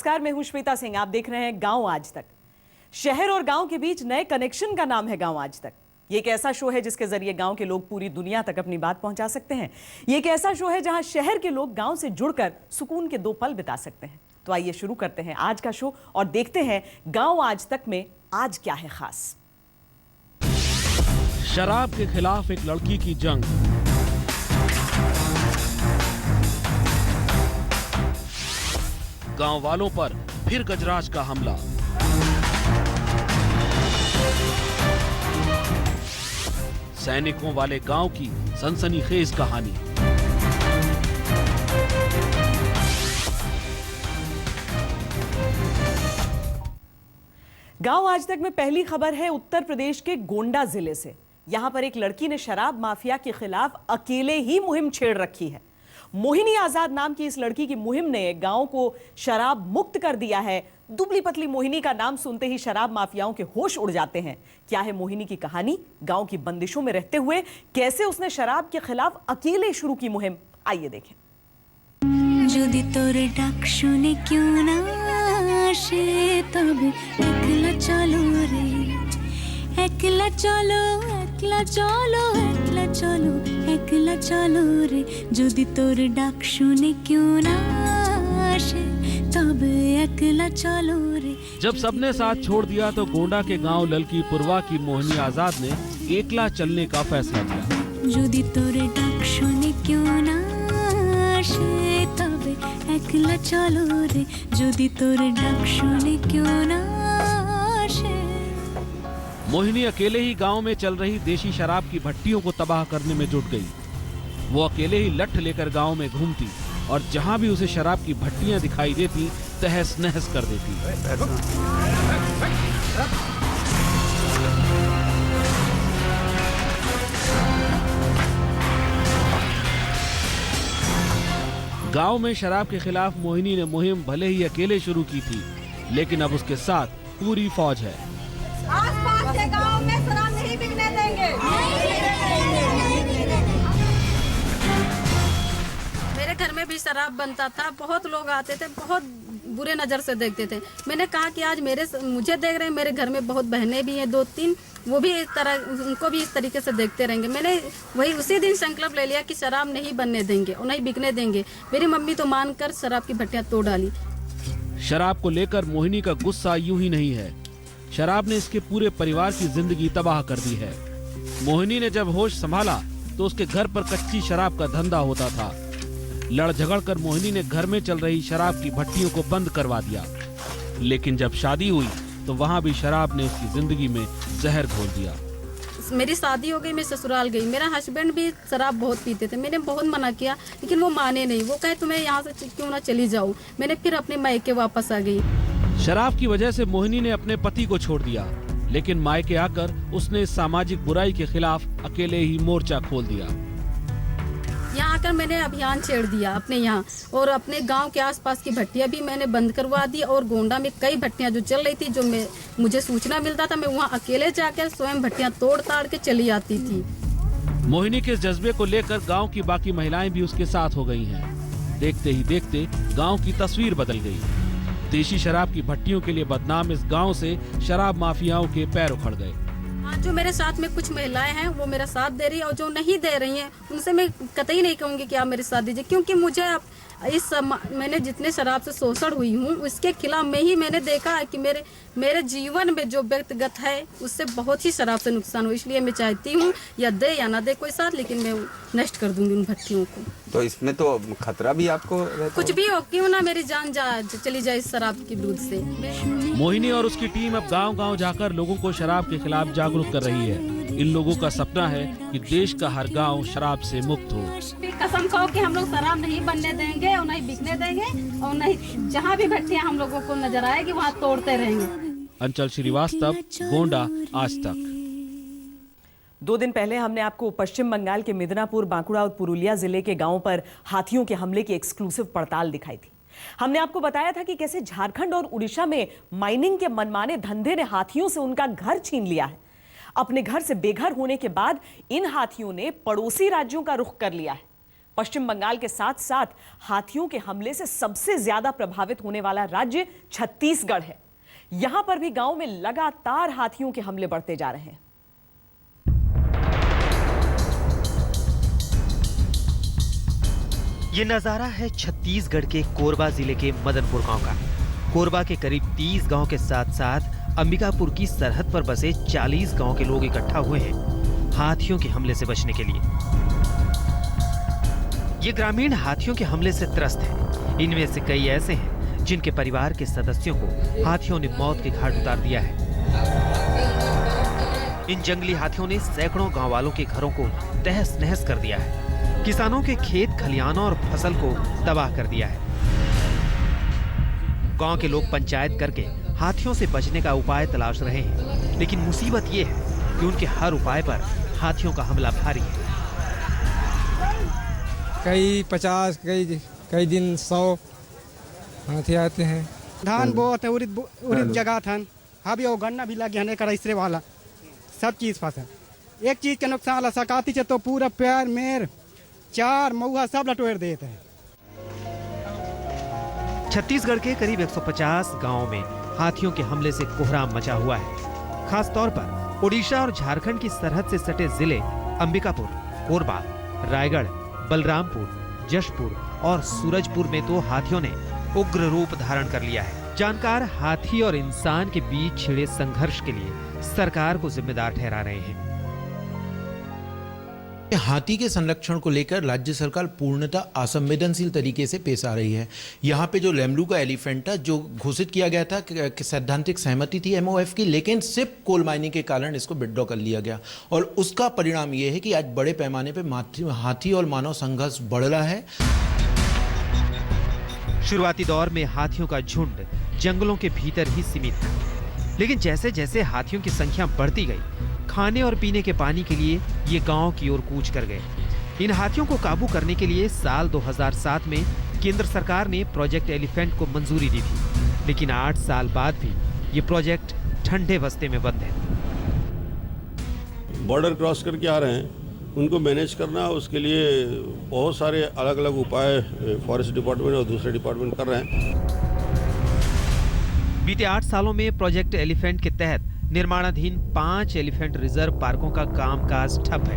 नमस्कार, मैं हूं श्वेता सिंह। आप देख रहे हैं गांव आज तक। शहर और गांव के बीच नए कनेक्शन का नाम है गांव आज तक। ये एक ऐसा शो है जिसके जरिए गांव के लोग पूरी दुनिया तक अपनी बात पहुंचा सकते हैं। ये एक ऐसा शो है जहां शहर के लोग गांव से जुड़कर सुकून के 2 पल बिता सकते हैं। तो आइए शुरू करते हैं आज का शो और देखते हैं गांव आज तक में आज क्या है खास। शराब के खिलाफ एक लड़की की जंग, गांव वालों पर फिर गजराज का हमला, सैनिकों वाले गांव की सनसनीखेज कहानी। गांव आज तक में पहली खबर है उत्तर प्रदेश के गोंडा जिले से। यहां पर एक लड़की ने शराब माफिया के खिलाफ अकेले ही मुहिम छेड़ रखी है। मोहिनी आजाद नाम की इस लड़की की मुहिम ने गांव को शराब मुक्त कर दिया है। दुबली पतली मोहिनी का नाम सुनते ही शराब माफियाओं के होश उड़ जाते हैं। क्या है मोहिनी की कहानी? गांव की बंदिशों में रहते हुए कैसे उसने शराब के खिलाफ अकेले शुरू की मुहिम, आइए देखें। যদি তোর ডাক শুনে কেউ না আসে তবে একলা চলো রে, একলা চলো, একলা চলো, একলা চলো, একলা চলো রে, যদি তোর ডাক শুনে কেউ না আসে তবে একলা চলো রে। जब सबने साथ छोड़ दिया तो गोंडा के गांव ललकी पुरवा की मोहिनी आजाद ने एकला चलने का फैसला किया। যদি তোর ডাক শুনে কেউ না আসে তবে একলা চলো রে, যদি তোর ডাক শুনে কেউ না আসে। मोहिनी अकेले ही गांव में चल रही देशी शराब की भट्टियों को तबाह करने में जुट गई। वो अकेले ही लठ लेकर गांव में घूमती और जहां भी उसे शराब की भट्टियां दिखाई देती तहस नहस कर देती। गांव में शराब के खिलाफ मोहिनी ने मुहिम भले ही अकेले शुरू की थी, लेकिन अब उसके साथ पूरी फौज है। आसपास के गांव में शराब नहीं बिकने देंगे। मेरे घर में भी शराब बनता था, बहुत लोग आते थे, बहुत बुरे नज़र से देखते थे। मैंने कहा कि आज मुझे देख रहे हैं, मेरे घर में बहुत बहनें भी हैं 2-3, वो भी इस तरह, उनको भी इस तरीके से देखते रहेंगे। मैंने वही उसी दिन संकल्प ले लिया कि शराब नहीं बनने देंगे और नहीं बिकने देंगे। मेरी मम्मी तो मानकर शराब की भट्टियां तोड़ डाली। शराब को लेकर मोहिनी का गुस्सा यूं ही नहीं है, शराब ने इसके पूरे परिवार की जिंदगी तबाह कर दी है। मोहिनी ने जब होश संभाला तो उसके घर पर कच्ची शराब का धंधा होता था। लड़ झगड़ कर मोहिनी ने घर में चल रही शराब की भट्टियों को बंद करवा दिया, लेकिन जब शादी हुई तो वहाँ भी शराब ने उसकी जिंदगी में जहर घोल दिया। मेरी शादी हो गई, मैं ससुराल गई। मेरा हस्बैंड भी शराब बहुत पीते थे। मैंने बहुत मना किया, लेकिन वो माने नहीं। वो कहे तुम्हें यहाँ से क्यों ना चली जाऊँ। मैंने फिर अपने मायके वापस आ गई। शराब की वजह से मोहिनी ने अपने पति को छोड़ दिया, लेकिन मायके आकर उसने सामाजिक बुराई के खिलाफ अकेले ही मोर्चा खोल दिया। यहाँ आकर मैंने अभियान छेड़ दिया अपने यहाँ, और अपने गांव के आसपास की भट्टियाँ भी मैंने बंद करवा दी। और गोंडा में कई भट्टियाँ जो चल रही थी, जो मुझे सूचना मिलता था, मैं वहाँ अकेले जाकर स्वयं भट्टियाँ तोड़ ताड़ के चली आती थी। मोहिनी के इस जज्बे को लेकर गांव की बाकी महिलाएं भी उसके साथ हो गई हैं। देखते ही देखते गांव की तस्वीर बदल गई। देशी शराब की भट्टियों के लिए बदनाम इस गांव से शराब माफियाओं के पैर उखड़ गए। जो मेरे साथ में कुछ महिलाएं हैं वो मेरा साथ दे रही है, और जो नहीं दे रही हैं उनसे मैं कतई नहीं कहूँगी कि आप मेरे साथ दीजिए, क्योंकि मुझे अब मैंने जितने शराब से शोषण हुई हूँ उसके खिलाफ में ही मैंने देखा है कि मेरे जीवन में जो व्यक्तिगत है उससे बहुत ही शराब से नुकसान हो। इसलिए मैं चाहती हूँ या दे या ना दे कोई साथ, लेकिन मैं नष्ट कर दूंगी उन भट्टियों को। तो इसमें तो खतरा भी आपको कुछ भी हो, क्यों ना मेरी जान चली जाए इस शराब की दूध से। मोहिनी और उसकी टीम अब गांव-गांव जाकर लोगों को शराब के खिलाफ जागरूक कर रही है। इन लोगों का सपना है कि देश का हर गांव शराब से मुक्त हो। कसम खाओ कि हम लोग शराब नहीं बनने देंगे और नहीं बिकने देंगे, और नहीं जहाँ भी भट्टियाँ हम लोगों को नजर आएगी वहाँ तोड़ते रहेंगे। अंचल श्रीवास्तव, गोंडा आज तक। 2 दिन पहले हमने आपको पश्चिम बंगाल के मिदनापुर, बांकुड़ा और पुरुलिया जिले के गांवों पर हाथियों के हमले की एक्सक्लूसिव पड़ताल दिखाई थी। हमने आपको बताया था कि कैसे झारखंड और उड़ीसा में माइनिंग के मनमाने धंधे ने हाथियों से उनका घर छीन लिया है। अपने घर से बेघर होने के बाद इन हाथियों ने पड़ोसी राज्यों का रुख कर लिया है। पश्चिम बंगाल के साथ साथ हाथियों के हमले से सबसे ज्यादा प्रभावित होने वाला राज्य छत्तीसगढ़ है। यहां पर भी गांव में लगातार हाथियों के हमले बढ़ते जा रहे हैं। ये नजारा है छत्तीसगढ़ के कोरबा जिले के मदनपुर गांव का। कोरबा के करीब 30 गांव के साथ साथ अंबिकापुर की सरहद पर बसे 40 गांव के लोग इकट्ठा हुए हैं हाथियों के हमले से बचने के लिए। ये ग्रामीण हाथियों के हमले से त्रस्त हैं। इनमें से कई ऐसे हैं जिनके परिवार के सदस्यों को हाथियों ने मौत के घाट उतार दिया है। इन जंगली हाथियों ने सैकड़ों गांव वालों के घरों को तहस नहस कर दिया है। किसानों के खेत खलिहानों और फसल को तबाह कर दिया है। गांव के लोग पंचायत करके हाथियों से बचने का उपाय तलाश रहे हैं, लेकिन मुसीबत ये है कि उनके हर उपाय पर हाथियों का हमला भारी है। कई 50 कई दिन 100 हाथी आते हैं। धान बोते उड़ीद जगह था, अभी वो गन्ना भी लगे हने करा इसरे वाला सब चीज फसल। एक चीज के नुकसान सकाती से तो पूरा पैर मेर चार मऊआ सब लटोर देते हैं। छत्तीसगढ़ के करीब 150 गांवों में हाथियों के हमले से कोहराम मचा हुआ है। खास तौर पर ओडिशा और झारखंड की सरहद से सटे जिले अंबिकापुर, कोरबा, रायगढ़, बलरामपुर, जशपुर और सूरजपुर में तो हाथियों ने उग्र रूप धारण कर लिया है। जानकार हाथी और इंसान के बीच छिड़े संघर्ष के लिए सरकार को जिम्मेदार ठहरा रहे हैं। हाथी के संरक्षण को लेकर राज्य सरकार पूर्णतः असंवेदनशील तरीके से पेश आ रही है। यहाँ पे जो लेमरू का एलिफेंट था, जो घोषित किया गया था कि सैद्धांतिक सहमति थी MOF की, लेकिन सिर्फ कोल माइनिंग के कारण इसको विड्रॉ कर लिया गया और उसका परिणाम ये है कि आज बड़े पैमाने पे हाथी और मानव संघर्ष बढ़ रहा है। शुरुआती दौर में हाथियों का झुंड जंगलों के भीतर ही सीमित था, लेकिन जैसे जैसे हाथियों की संख्या बढ़ती गई, खाने और पीने के पानी के लिए ये गांव की ओर कूच कर गए। इन हाथियों को काबू करने के लिए साल 2007 में केंद्र सरकार ने प्रोजेक्ट एलिफेंट को मंजूरी दी थी, लेकिन 8 साल बाद भी ये प्रोजेक्ट ठंडे बस्ते में बंद है। बॉर्डर क्रॉस करके आ रहे हैं, उनको मैनेज करना, उसके लिए बहुत सारे अलग अलग उपाय फॉरेस्ट डिपार्टमेंट और दूसरे डिपार्टमेंट कर रहे हैं। बीते 8 सालों में प्रोजेक्ट एलिफेंट के तहत निर्माणाधीन 5 एलिफेंट रिजर्व पार्कों का कामकाज ठप है।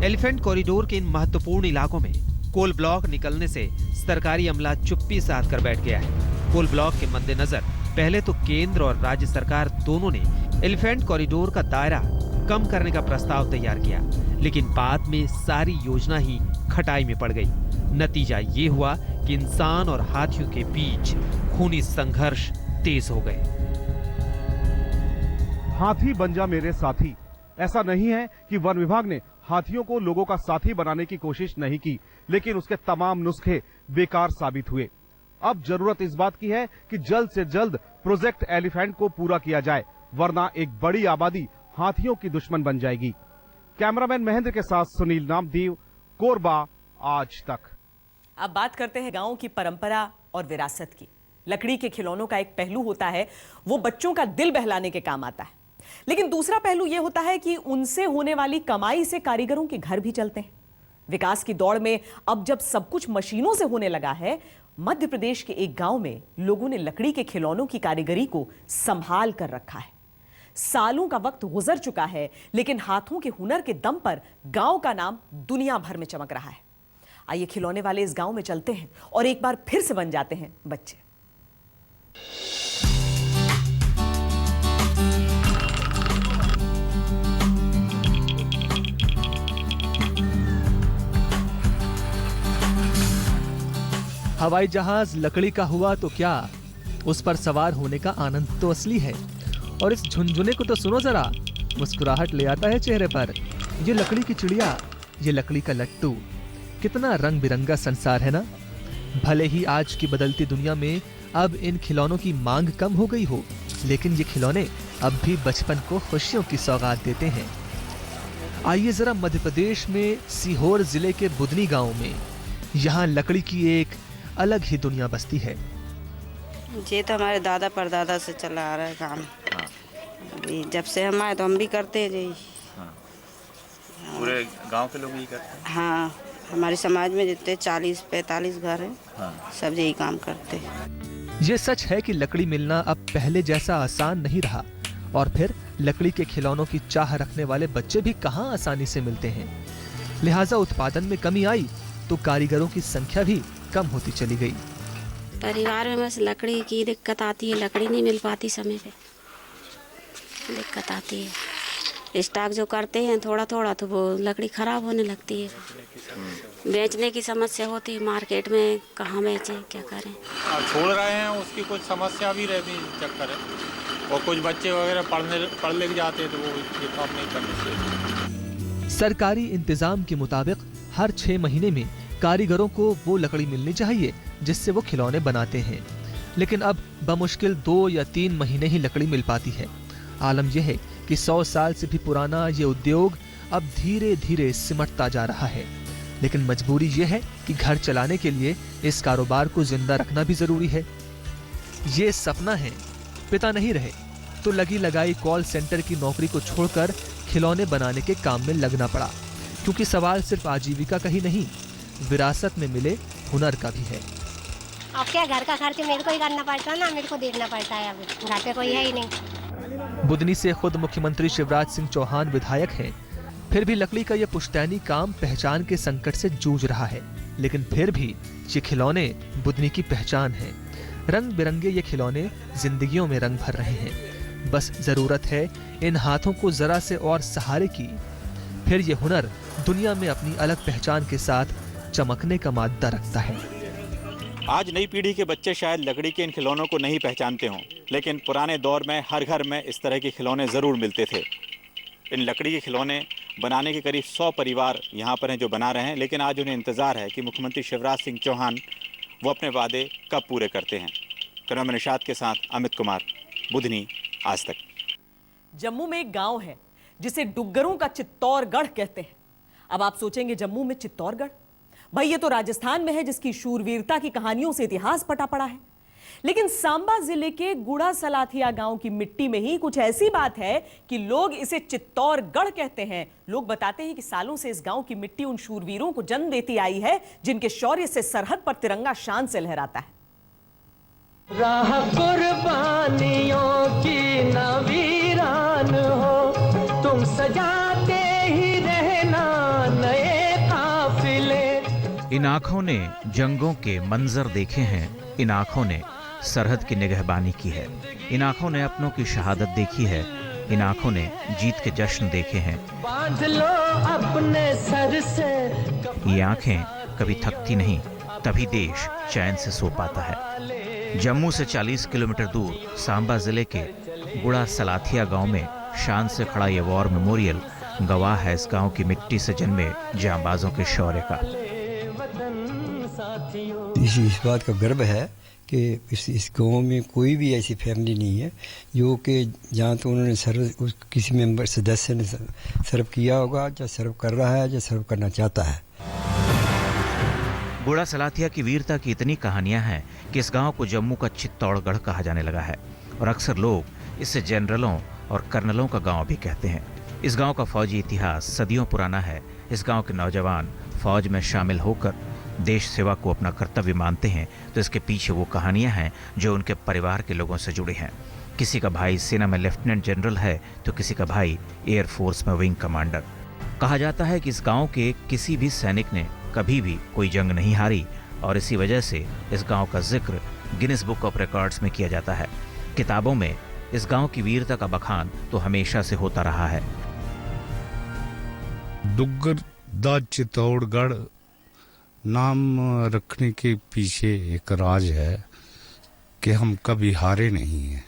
एलिफेंट कॉरिडोर के इन महत्वपूर्ण इलाकों में कोल ब्लॉक निकलने से सरकारी अमला चुप्पी साध कर बैठ गया है। कोल ब्लॉक के मद्देनजर पहले तो केंद्र और राज्य सरकार दोनों ने एलिफेंट कॉरिडोर का दायरा कम करने का प्रस्ताव तैयार किया, लेकिन बाद में सारी योजना ही खटाई में पड़ गई। नतीजा ये हुआ कि इंसान और हाथियों के बीच खूनी संघर्ष तेज हो गए। हाथी बन जा मेरे साथी। ऐसा नहीं है कि वन विभाग ने हाथियों को लोगों का साथी बनाने की कोशिश नहीं की, लेकिन उसके तमाम नुस्खे बेकार साबित हुए। अब जरूरत इस बात की है कि जल्द से जल्द प्रोजेक्ट एलिफेंट को पूरा किया जाए, वरना एक बड़ी आबादी हाथियों की दुश्मन बन जाएगी। कैमरामैन महेंद्र के साथ सुनील नामदेव, कोरबा, आज तक। अब बात करते हैं गांव की परंपरा और विरासत की। लकड़ी के खिलौनों का एक पहलू होता है, वो बच्चों का दिल बहलाने के काम आता है, लेकिन दूसरा पहलू यह होता है कि उनसे होने वाली कमाई से कारीगरों के घर भी चलते हैं। विकास की दौड़ में अब जब सब कुछ मशीनों से होने लगा है, मध्य प्रदेश के एक गांव में लोगों ने लकड़ी के खिलौनों की कारीगरी को संभाल कर रखा है। सालों का वक्त गुजर चुका है, लेकिन हाथों के हुनर के दम पर गांव का नाम दुनिया भर में चमक रहा है। आइए खिलौने वाले इस गांव में चलते हैं और एक बार फिर से बन जाते हैं बच्चे। हवाई जहाज लकड़ी का हुआ तो क्या, उस पर सवार होने का आनंद तो असली है। और इस झुनझुने को तो सुनो जरा, मुस्कुराहट ले आता है चेहरे पर। ये लकड़ी की चिड़िया, ये लकड़ी का लट्टू, कितना रंग बिरंगा संसार है ना। भले ही आज की बदलती दुनिया में अब इन खिलौनों की मांग कम हो गई हो, लेकिन ये खिलौने अब भी बचपन को खुशियों की सौगात देते हैं। आइए जरा मध्य प्रदेश में सीहोर जिले के बुदनी गांव में, यहाँ लकड़ी की एक अलग ही दुनिया बसती है। ये तो हमारे दादा परदादा से चला आ रहा है काम। अभी जब से हम आए तो हम भी करते हैं जी। पूरे गांव के लोग यही करते हैं। हाँ, हमारे समाज में जितने 40-45 घर हैं, सब यही काम करते हैं। ये सच है कि लकड़ी मिलना अब पहले जैसा आसान नहीं रहा, और फिर लकड़ी के खिलौनों की चाह रखने वाले बच्चे भी कहाँ आसानी से मिलते हैं। लिहाजा उत्पादन में कमी आई तो कारीगरों की संख्या भी कम होती चली गई। परिवार में बस लकड़ी की दिक्कत आती है, लकड़ी नहीं मिल पाती समय पे, दिक्कत आती है। स्टॉक जो करते हैं थोड़ा थोड़ा तो वो लकड़ी खराब होने लगती है, बेचने की समस्या होती है, मार्केट में कहाँ बेचें, क्या करें। छोड़ रहे हैं, उसकी कुछ समस्या भी रहती है, चक्कर है, और कुछ बच्चे वगैरह पढ़ लिख जाते हैं तो वो ये काम नहीं करने चाहिए। सरकारी इंतजाम के मुताबिक हर 6 महीने में कारीगरों को वो लकड़ी मिलनी चाहिए जिससे वो खिलौने बनाते हैं, लेकिन अब बमुश्किल 2 या 3 महीने ही लकड़ी मिल पाती है। आलम यह है कि 100 साल से भी पुराना ये उद्योग अब धीरे धीरे सिमटता जा रहा है, लेकिन मजबूरी ये है कि घर चलाने के लिए इस कारोबार को जिंदा रखना भी जरूरी है। ये सपना है, पिता नहीं रहे तो लगी लगाई कॉल सेंटर की नौकरी को छोड़कर खिलौने बनाने के काम में लगना पड़ा, क्योंकि सवाल सिर्फ आजीविका का ही नहीं, विरासत में मिले हुनर का भी है। अब क्या घर का खर्च मेरे को ही करना पड़ता है ना, मेरे को देखना पड़ता है, अभी घर पे कोई है ही नहीं। बुदनी से खुद मुख्यमंत्री शिवराज सिंह चौहान विधायक हैं, फिर भी लकड़ी का यह पुश्तैनी काम पहचान के संकट से जूझ रहा है, लेकिन फिर भी ये खिलौने बुदनी की पहचान है। रंग बिरंगे ये खिलौने जिंदगियों में रंग भर रहे हैं, बस जरूरत है इन हाथों को जरा से और सहारे की, फिर ये हुनर दुनिया में अपनी अलग पहचान के साथ चमकने का मादा रखता है। आज नई पीढ़ी के बच्चे शायद लकड़ी के इन खिलौनों को नहीं पहचानते हों, लेकिन पुराने दौर में हर घर में इस तरह के खिलौने ज़रूर मिलते थे। इन लकड़ी के खिलौने बनाने के करीब 100 परिवार यहाँ पर हैं जो बना रहे हैं, लेकिन आज उन्हें इंतज़ार है कि मुख्यमंत्री शिवराज सिंह चौहान वो अपने वादे कब पूरे करते हैं। कैमरामैन निशात के साथ अमित कुमार, बुधनी, आज तक। जम्मू में एक गांव है जिसे डुग्गरों का चित्तौड़गढ़ कहते हैं। अब आप सोचेंगे जम्मू में चित्तौड़गढ़, भाई ये तो राजस्थान में है जिसकी शूरवीरता की कहानियों से इतिहास पटा पड़ा है। लेकिन सांबा जिले के गुड़ा सलाथिया गांव की मिट्टी में ही कुछ ऐसी बात है कि लोग इसे चित्तौड़गढ़ कहते हैं। लोग बताते हैं कि सालों से इस गांव की मिट्टी उन शूरवीरों को जन्म देती आई है जिनके शौर्य से सरहद पर तिरंगा शान से लहराता है। राह कुर्बानियों की नवीरान हो, तुम सजाते ही रहना नए काफिले। इन आंखों ने जंगों के मंजर देखे हैं, इन आंखों ने सरहद की निगहबानी की है, इन आंखों ने अपनों की शहादत देखी है, इन आंखों ने जीत के जश्न देखे हैं। बांध लो अपने सर से। ये आंखें कभी थकती नहीं, तभी देश चैन से सो पाता है। जम्मू से 40 किलोमीटर दूर सांबा जिले के गुड़ा सलाथिया गांव में शान से खड़ा ये वॉर मेमोरियल गवाह है इस गांव की मिट्टी से जन्मे जांबाजों के शौर्य का। इस बात का गर्व है कि इस गांव में कोई भी ऐसी फैमिली नहीं है जो कि जहाँ तो उन्होंने सर्व किसी मेंबर सदस्य ने सर्व किया होगा, या सर्व कर रहा है, या सर्व करना चाहता है। गुड़ा सलाथिया की वीरता की इतनी कहानियां हैं कि इस गांव को जम्मू का चित्तौड़गढ़ कहा जाने लगा है, और अक्सर लोग इसे जनरलों और कर्नलों का गांव भी कहते हैं। इस गांव का फौजी इतिहास सदियों पुराना है। इस गांव के नौजवान फौज में शामिल होकर देश सेवा को अपना कर्तव्य मानते हैं, तो इसके पीछे वो कहानियां हैं जो उनके परिवार के लोगों से जुड़ी हैं। किसी का भाई सेना में लेफ्टिनेंट जनरल है तो किसी का भाई एयरफोर्स में विंग कमांडर। कहा जाता है कि इस गांव के किसी भी सैनिक ने कभी भी कोई जंग नहीं हारी, और इसी वजह से इस गांव का जिक्र गिनीज बुक ऑफ रिकॉर्ड्स में किया जाता है। किताबों में इस गांव की वीरता का बखान तो हमेशा से होता रहा है। डुग्गर दा चित्तौड़गढ़ नाम रखने के पीछे एक राज है कि हम कभी हारे नहीं हैं।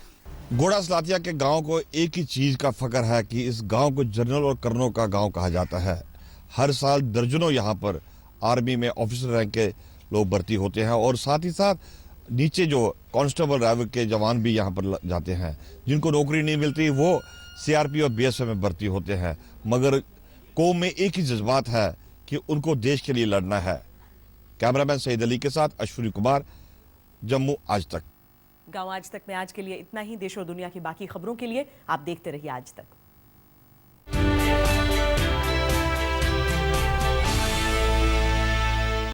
गुड़ा सलाथिया के गांव को एक ही चीज का फख्र है कि इस गांव को जनरल और कर्नलों का गांव कहा जाता है। हर साल दर्जनों यहाँ पर आर्मी में ऑफिसर रैंक के लोग भर्ती होते हैं, और साथ ही साथ नीचे जो कांस्टेबल रैंक के जवान भी यहाँ पर जाते हैं। जिनको नौकरी नहीं मिलती वो CRP और BSF में भर्ती होते हैं, मगर कौम में एक ही जज्बात है कि उनको देश के लिए लड़ना है। कैमरामैन सईद अली के साथ अश्विनी कुमार, जम्मू आज तक। गांव आज तक में आज के लिए इतना ही। देश और दुनिया की बाकी खबरों के लिए आप देखते रहिए आज तक।